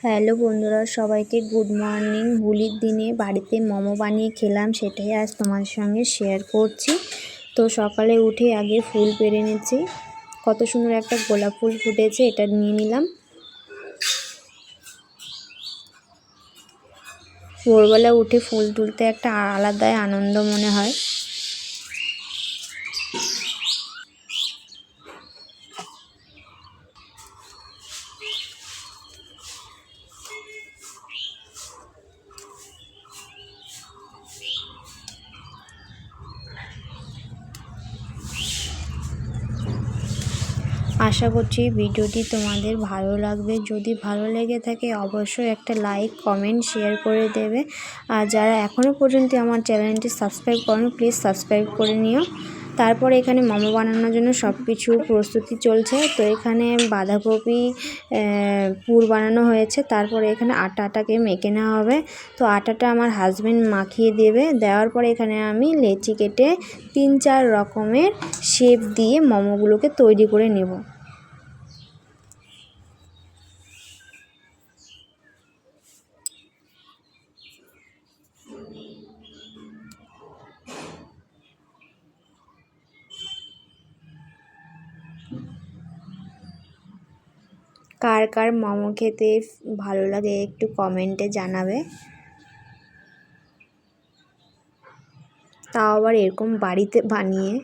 Hello বন্ধুরা, সবাইকে good morning. হোলির দিনে বাড়িতে মোমো বানিয়ে খেলাম, সেটাই আজ তোমাদের সঙ্গে শেয়ার করছি। তো সকালে উঠে আগে ফুল পেড়ে নিচ্ছি। কত সুন্দর একটা গোলাপ ফুল ফুটেছে, এটা নিয়ে নিলাম। ভোরবেলা উঠে ফুল তুলতে একটা আলাদাই আনন্দ মনে হয়। আশা করছি ভিডিওটি তোমাদের ভালো লাগবে। যদি ভালো লেগে থাকে অবশ্যই একটা লাইক, কমেন্ট, শেয়ার করে দেবে। আর যারা এখনও পর্যন্ত আমার চ্যানেলটি সাবস্ক্রাইব করো, প্লিজ সাবস্ক্রাইব করে নিও। তারপরে এখানে মোমো বানানোর জন্য সব কিছু প্রস্তুতি চলছে। তো এখানে বাঁধাকপি পুর বানানো হয়েছে। তারপরে এখানে আটাটাকে মেখে নেওয়া হবে। তো আটাটা আমার হাজব্যান্ড মাখিয়ে দেবে। দেওয়ার পরে এখানে আমি লেচি কেটে 3-4 রকমের শেপ দিয়ে মোমোগুলোকে তৈরি করে নেব। কার কার মোমো খেতে ভালো লাগে একটু কমেন্টে জানাবে। তাও আবার এরকম বাড়িতে বানিয়ে।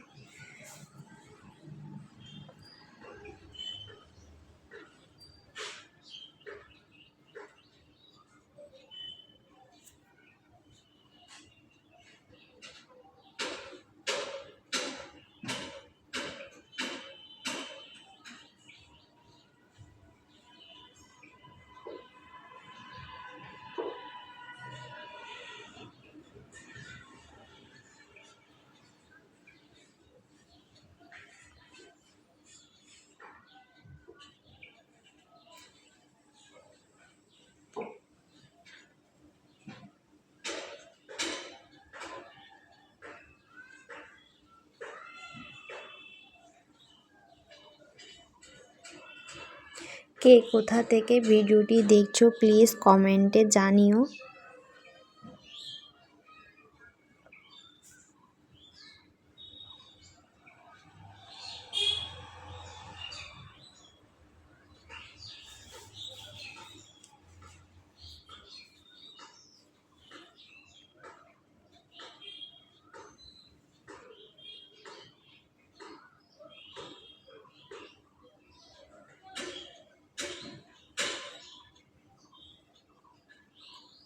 কে কোথা থেকে ভিডিওটি দেখছো প্লিজ কমেন্টে জানিও।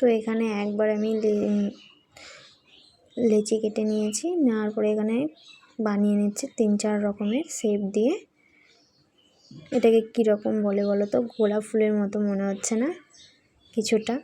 তো এখানে একবার আমি লেচি কেটে নিয়েছি, নেওয়ার পরে এখানে বানিয়ে নিচ্ছি 3-4 রকমের শেপ দিয়ে। এটাকে কীরকম বলে বলো তো? গোলাপ ফুলের মতো মনে হচ্ছে না কিছুটা?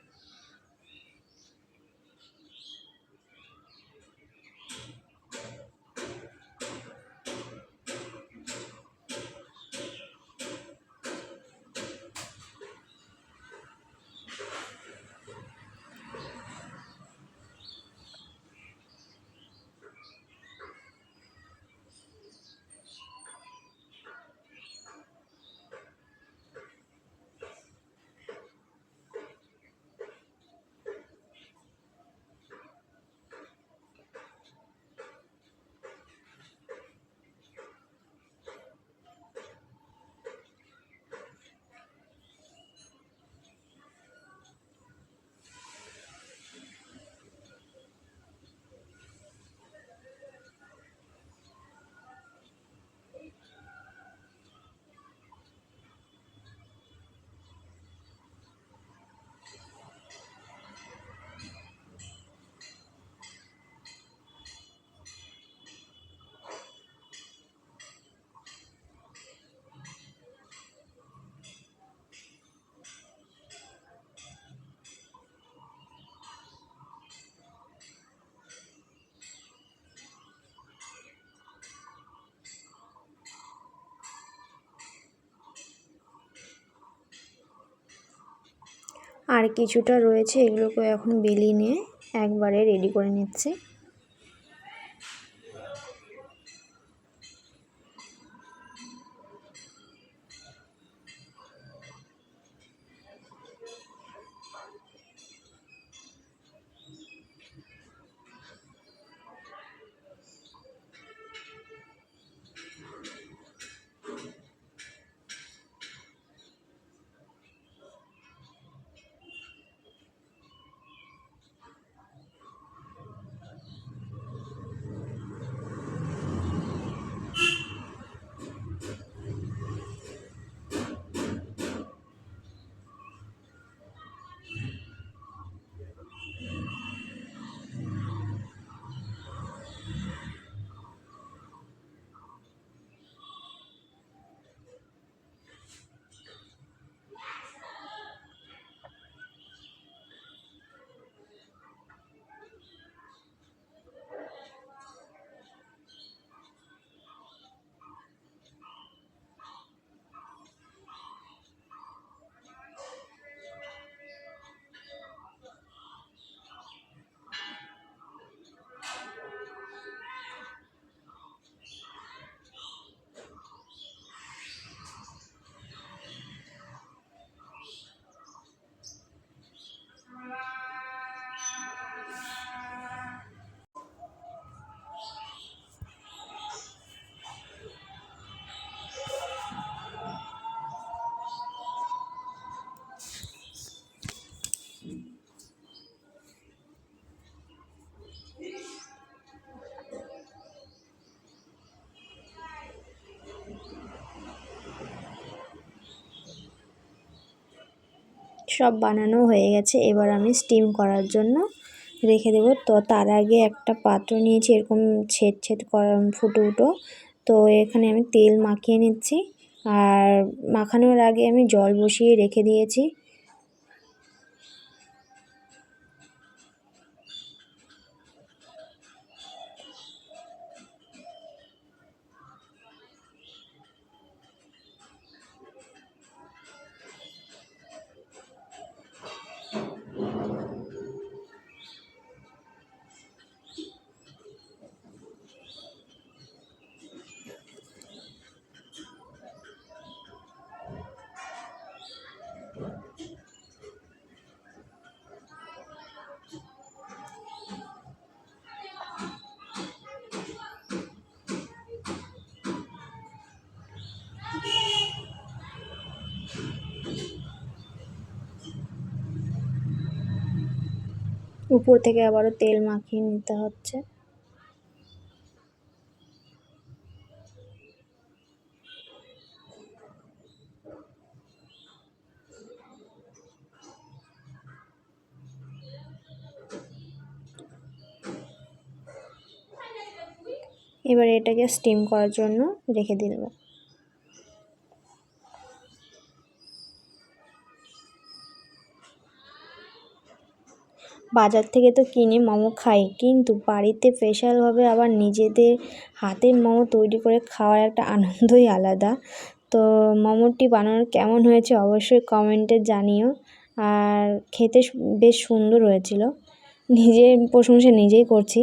আর কিছুটা রয়েছে, এগুলোকে এখন বেলি নিয়ে একবারে রেডি করে নিচ্ছি। সব বানানো হয়ে গেছে। এবার আমি স্টিম করার জন্য রেখে দেবো। তো তার আগে একটা পাত্র নিয়েছি এরকম ছেদ করা ফুটো। তো এখানে আমি তেল মাখিয়ে নিচ্ছি, আর মাখানোর আগে আমি জল বসিয়ে রেখে দিয়েছি। উপর থেকে আবারও তেল মাখিয়ে নিতে হচ্ছে। এবার এটাকে স্টিম করার জন্য রেখে দিলাম। বাজার থেকে তো কিনে মোমো খাই, কিন্তু বাড়িতে স্পেশালভাবে আবার নিজেদের হাতের মোমো তৈরি করে খাওয়ার একটা আনন্দই আলাদা। তো মোমোটি বানানো কেমন হয়েছে অবশ্যই কমেন্টে জানিও। আর খেতে বেশ সুন্দর হয়েছিল, নিজের প্রশংসা নিজেই করছি।